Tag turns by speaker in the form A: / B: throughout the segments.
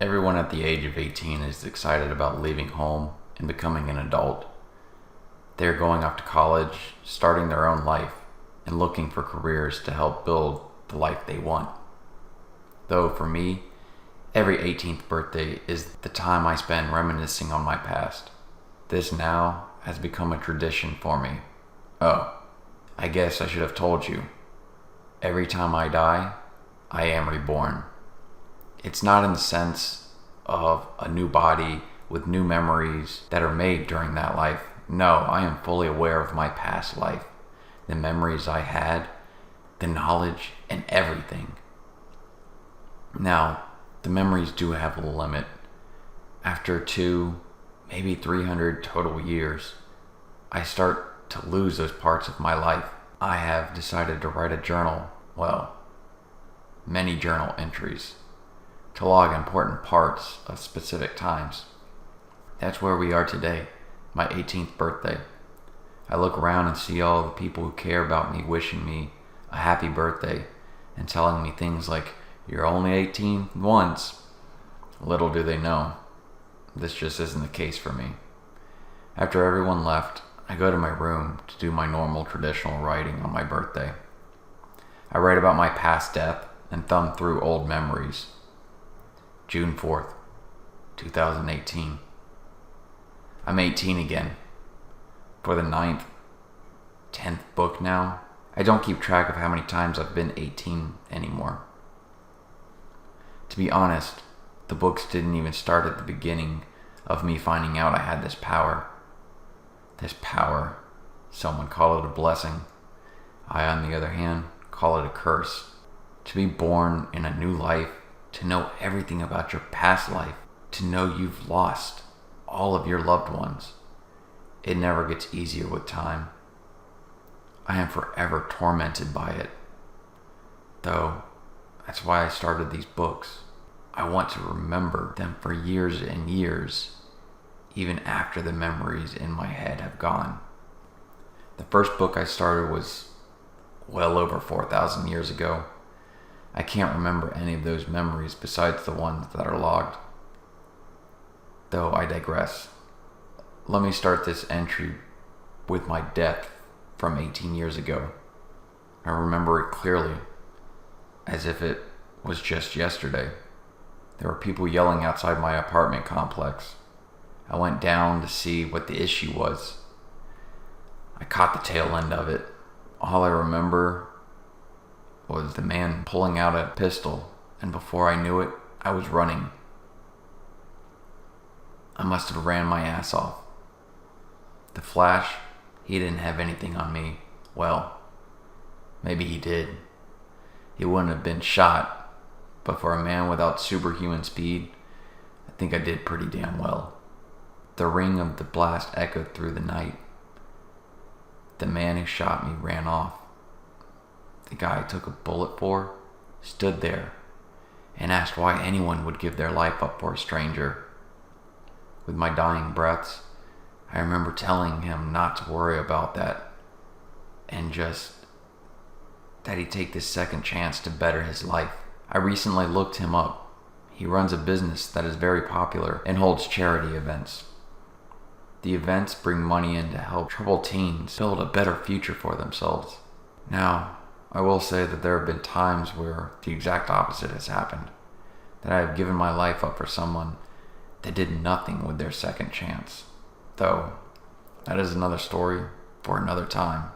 A: Everyone at the age of 18 is excited about leaving home and becoming an adult. They are going off to college, starting their own life, and looking for careers to help build the life they want. Though for me, every 18th birthday is the time I spend reminiscing on my past. This now has become a tradition for me. Oh, I guess I should have told you. Every time I die, I am reborn. It's not in the sense of a new body with new memories that are made during that life. No, I am fully aware of my past life, the memories I had, the knowledge, and everything. Now, the memories do have a limit. After 2, maybe 300 total years, I start to lose those parts of my life. I have decided to write a journal, many journal entries, to log important parts of specific times. That's where we are today, my 18th birthday. I look around and see all the people who care about me wishing me a happy birthday and telling me things like, "You're only 18 once." Little do they know, this just isn't the case for me. After everyone left, I go to my room to do my normal traditional writing on my birthday. I write about my past death and thumb through old memories. June 4th, 2018. I'm 18 again. For the 9th, 10th book now. I don't keep track of how many times I've been 18 anymore. To be honest, the books didn't even start at the beginning of me finding out I had this power. This power, someone call it a blessing. I, on the other hand, call it a curse. To be born in a new life, to know everything about your past life, to know you've lost all of your loved ones. It never gets easier with time. I am forever tormented by it. Though, that's why I started these books. I want to remember them for years and years, even after the memories in my head have gone. The first book I started was well over 4,000 years ago. I can't remember any of those memories besides the ones that are logged. Though I digress. Let me start this entry with my death from 18 years ago. I remember it clearly, as if it was just yesterday. There were people yelling outside my apartment complex. I went down to see what the issue was. I caught the tail end of it. All I remember was the man pulling out a pistol, and before I knew it, I was running. I must have ran my ass off. The Flash, he didn't have anything on me. Well, maybe he did. He wouldn't have been shot, but for a man without superhuman speed, I think I did pretty damn well. The ring of the blast echoed through the night. The man who shot me ran off. The guy I took a bullet for stood there and asked why anyone would give their life up for a stranger. With my dying breaths, I remember telling him not to worry about that and just that he'd take this second chance to better his life. I recently looked him up. He runs a business that is very popular and holds charity events. The events bring money in to help troubled teens build a better future for themselves. Now, I will say that there have been times where the exact opposite has happened, that I have given my life up for someone that did nothing with their second chance. Though, that is another story for another time.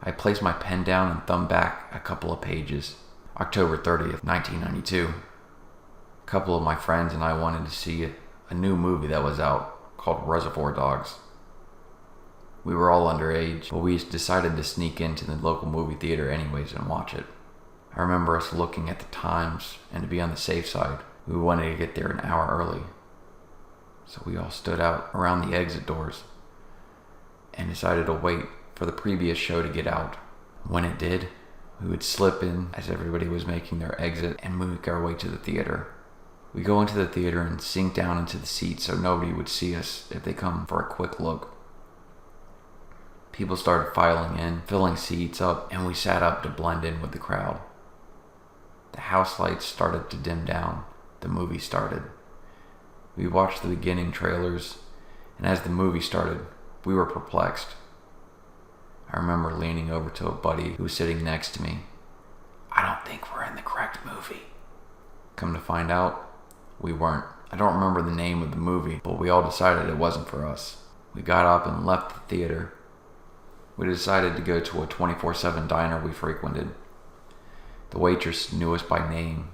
A: I placed my pen down and thumbed back a couple of pages. October 30th, 1992. A couple of my friends and I wanted to see a new movie that was out called Reservoir Dogs. We were all underage, but we decided to sneak into the local movie theater anyways and watch it. I remember us looking at the times, and to be on the safe side, we wanted to get there an hour early. So we all stood out around the exit doors and decided to wait for the previous show to get out. When it did, we would slip in as everybody was making their exit and make our way to the theater. We go into the theater and sink down into the seats so nobody would see us if they come for a quick look. People started filing in, filling seats up, and we sat up to blend in with the crowd. The house lights started to dim down, the movie started. We watched the beginning trailers, and as the movie started, we were perplexed. I remember leaning over to a buddy who was sitting next to me. "I don't think we're in the correct movie." Come to find out, we weren't. I don't remember the name of the movie, but we all decided it wasn't for us. We got up and left the theater. We decided to go to a 24/7 diner we frequented. The waitress knew us by name.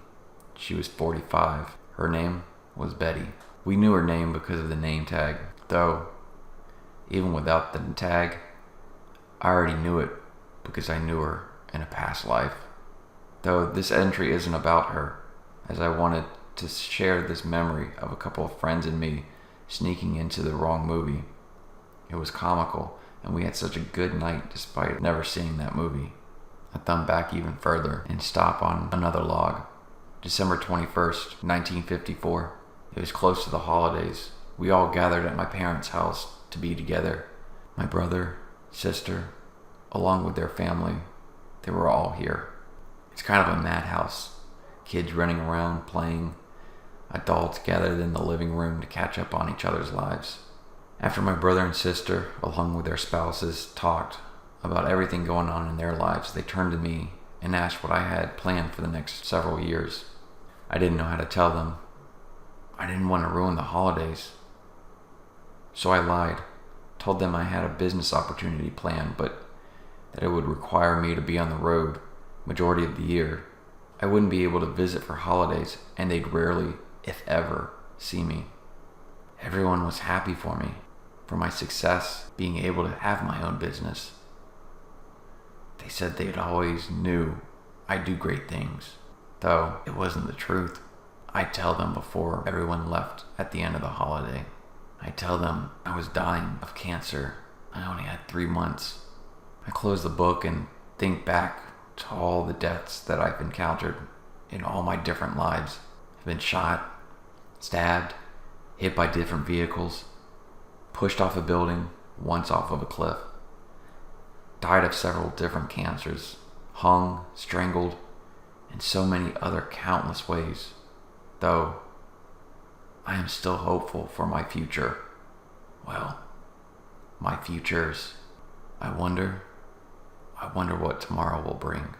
A: She was 45. Her name was Betty. We knew her name because of the name tag, though even without the tag, I already knew it because I knew her in a past life. Though this entry isn't about her, as I wanted to share this memory of a couple of friends and me sneaking into the wrong movie. It was comical, and we had such a good night despite never seeing that movie. I thumbed back even further and stopped on another log. December 21st, 1954. It was close to the holidays. We all gathered at my parents' house to be together. My brother, sister, along with their family, they were all here. It's kind of a madhouse. Kids running around, playing. Adults gathered in the living room to catch up on each other's lives. After my brother and sister, along with their spouses, talked about everything going on in their lives, they turned to me and asked what I had planned for the next several years. I didn't know how to tell them. I didn't want to ruin the holidays. So I lied, told them I had a business opportunity planned, but that it would require me to be on the road majority of the year. I wouldn't be able to visit for holidays, and they'd rarely, if ever, see me. Everyone was happy for me, for my success, being able to have my own business. They said they'd always knew I'd do great things, though it wasn't the truth. I'd tell them before everyone left at the end of the holiday. I'd tell them I was dying of cancer. I only had 3 months. I close the book and think back to all the deaths that I've encountered in all my different lives. I've been shot, stabbed, hit by different vehicles, pushed off a building, once off of a cliff, died of several different cancers, hung, strangled, and so many other countless ways. Though I am still hopeful for my future. Well, my futures. I wonder what tomorrow will bring.